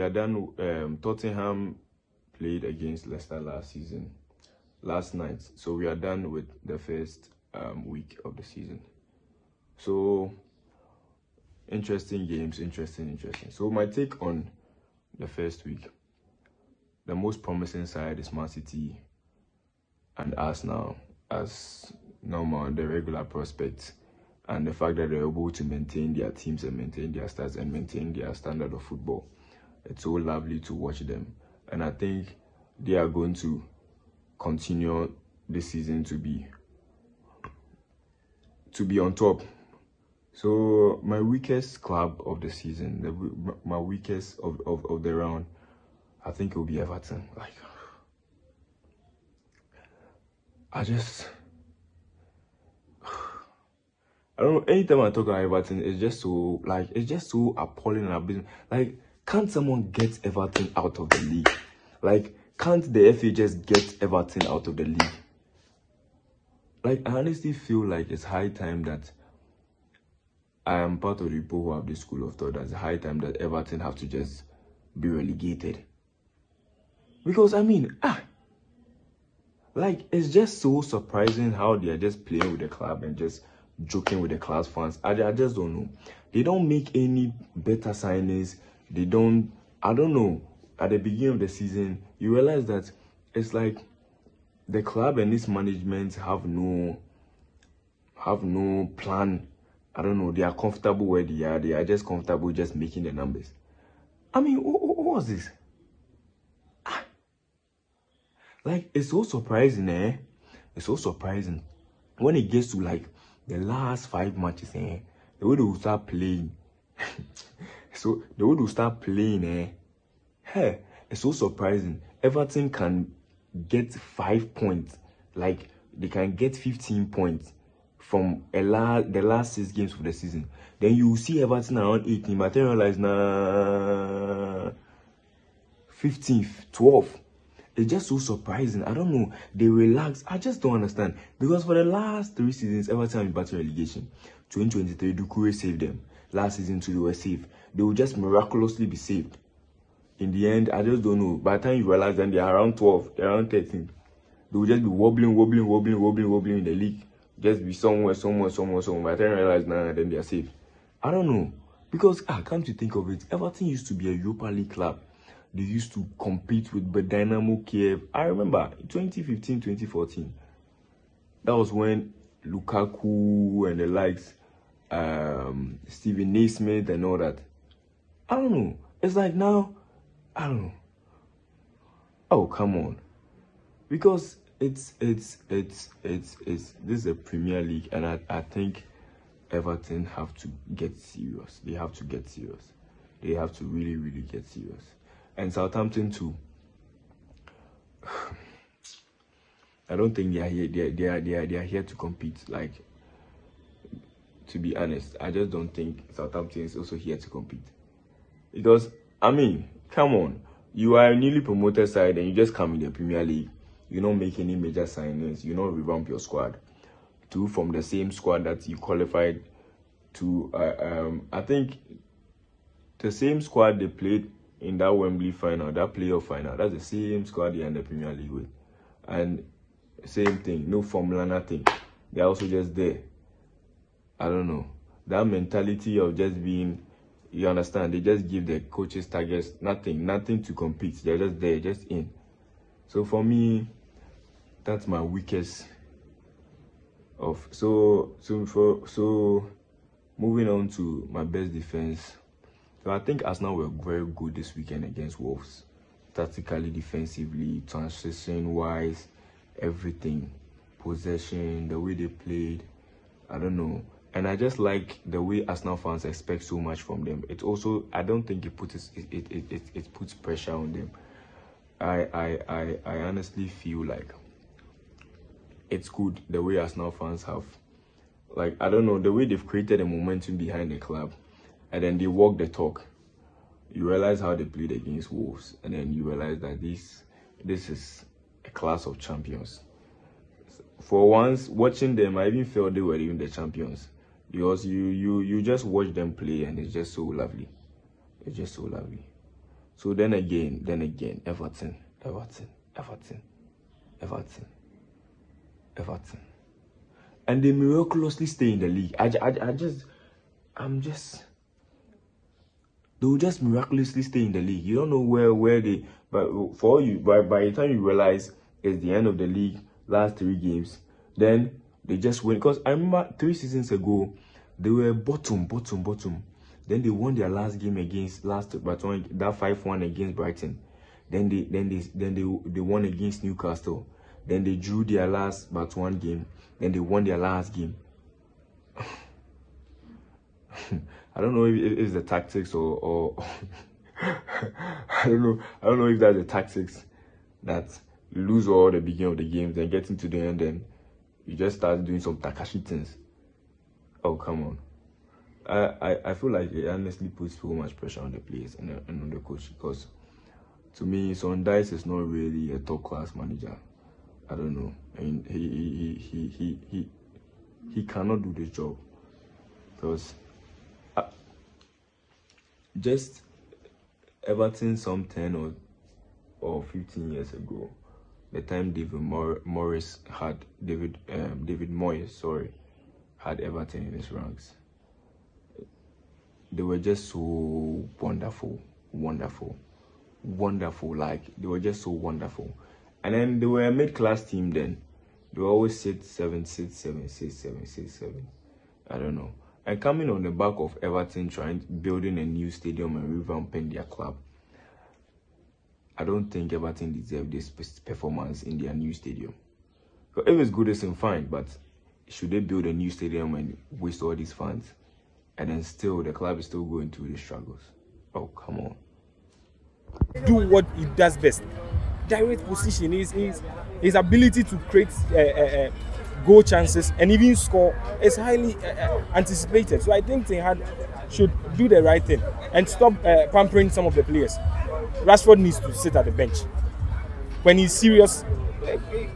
are done. Tottenham played against Leicester last night. So we are done with the first week of the season. So interesting games, interesting. So my take on the first week, the most promising side is Man City and Arsenal as normal, the regular prospects, and the fact that they're able to maintain their teams and maintain their stats and maintain their standard of football. It's so lovely to watch them, and I think they are going to continue this season to be on top. So my weakest club of the season, my weakest of the round, I think it will be Everton. Like, I don't know. Anytime I talk about Everton, it's just so appalling and abysmal. Like, can't someone get Everton out of the league? Like, can't the FA just get Everton out of the league? Like, I honestly feel like it's high time that I am part of the people who have this school of thought that it's high time that Everton have to just be relegated. Because, I mean, like, it's just so surprising how they are just playing with the club and just joking with the class fans. I just don't know. They don't make any better signings. They don't, I don't know. At the beginning of the season, you realize that it's like the club and its management have no plan. I don't know. They are comfortable where they are. They are just comfortable just making the numbers. I mean, what was this? Like, it's so surprising, It's so surprising. When it gets to, like, the last 5 matches, the way they will start playing. So, the way they will start playing, hey, it's so surprising. Everton can get 5 points. Like, they can get 15 points from the last 6 games of the season. Then you see Everton around 18, but then realize, 15th, 12th. It's just so surprising. I don't know. They relax. I just don't understand. Because for the last 3 seasons, Everton have been battling relegation. 2023, Dukure saved them. Last season, too, they were saved. They will just miraculously be saved. In the end, I just don't know. By the time you realize that they are around 12, they're around 13, they will just be wobbling in the league. Just be somewhere. By the time you realize, then they are saved. I don't know. Because, come to think of it, Everton used to be a Europa League club. They used to compete with Dynamo Kiev. I remember 2015, 2014. That was when Lukaku and the likes, Steven Naismith and all that. I don't know. It's like now, I don't know. Oh, come on. Because this is a Premier League, and I think Everton have to get serious. They have to get serious. They have to really get serious. And Southampton too. I don't think they are here. They are here to compete. Like, to be honest, I just don't think Southampton is also here to compete. Because, I mean, come on, you are a newly promoted side and you just come in the Premier League. You don't make any major signings. You don't revamp your squad. From the same squad that you qualified to. I think the same squad they played in that Wembley final, that playoff final, that's the same squad they are in the Premier League with. And same thing, no formula, nothing. They're also just there. I don't know. That mentality of just being, you understand, they just give the coaches targets, nothing to compete. They're just there, just in. So for me, that's my weakest of. So moving on to my best defense. So I think Arsenal were very good this weekend against Wolves. Tactically, defensively, transition-wise, everything. Possession, the way they played, I don't know. And I just like the way Arsenal fans expect so much from them. It also, I don't think it puts pressure on them. I honestly feel like it's good the way Arsenal fans have, like, I don't know, the way they've created a momentum behind the club. And then they walk the talk. You realize how they played against Wolves, and then you realize that this is a class of champions. For once, watching them, I even felt they were even the champions, because you just watch them play, and it's just so lovely. It's just so lovely. So then again, Everton. And they miraculously stay in the league. They will just miraculously stay in the league. You don't know where they, but for you, by the time you realize it's the end of the league, last 3 games, then they just win. Because I remember 3 seasons ago, they were bottom. Then they won their last game against that 5-1 against Brighton. Then they won against Newcastle. Then they drew their last but 1 game. Then they won their last game. I don't know if it's the tactics or I don't know if that's the tactics that you lose all the beginning of the games, then get into the end, then you just start doing some Takashi things. Oh, come on. I feel like it honestly puts so much pressure on the players and on the coach, because to me, Son Dice is not really a top class manager. I don't know. I mean, he cannot do this job, because just Everton some 10 or 15 years ago, the time David Moyes had Everton in his ranks, they were just so wonderful. Like, they were just so wonderful. And then they were a mid-class team then. They were always 6-7. I don't know. And coming on the back of Everton building a new stadium and revamping their club, I don't think Everton deserve this performance in their new stadium. Because if it's good, it's fine, but should they build a new stadium and waste all these funds, and then still the club is still going through the struggles? Oh, come on. Do what he does best. Direct position, his ability to create goal chances and even score is highly anticipated. So I think Ten Hag should do the right thing and stop pampering some of the players. Rashford needs to sit at the bench. When he's serious,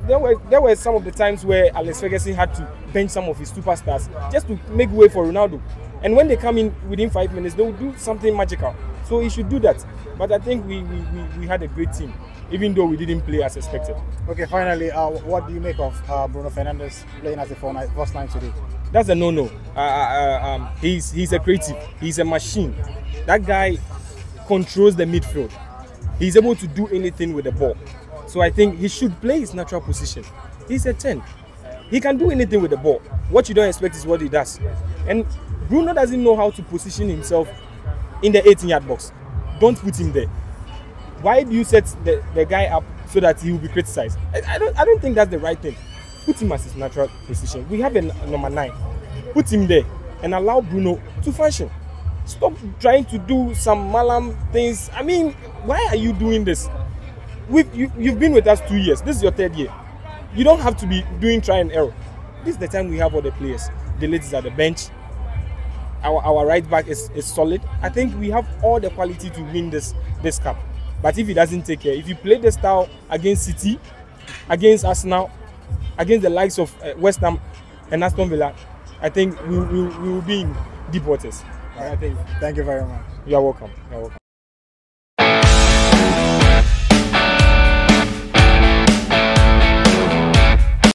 there were some of the times where Alex Ferguson had to bench some of his superstars just to make way for Ronaldo. And when they come in within 5 minutes, they will do something magical. So he should do that. But I think we had a great team, even though we didn't play as expected. Okay, finally, what do you make of Bruno Fernandes playing as a first line today? That's a no-no. He's a creative. He's a machine. That guy controls the midfield. He's able to do anything with the ball. So I think he should play his natural position. He's a 10. He can do anything with the ball. What you don't expect is what he does. And Bruno doesn't know how to position himself in the 18-yard box. Don't put him there. Why do you set the guy up so that he will be criticized? I don't think that's the right thing. Put him as his natural position. We have a number 9. Put him there and allow Bruno to function. Stop trying to do some malam things. I mean, why are you doing this? You've been with us 2 years. This is your 3rd year. You don't have to be doing try and error. This is the time we have all the players. The ladies at the bench. Our right back is solid. I think we have all the quality to win this cup. But if he doesn't take care, if you play the style against City, against Arsenal, against the likes of West Ham and Aston Villa, I think we will be in deep waters. Right. I think. Thank you very much. You are welcome. You are welcome.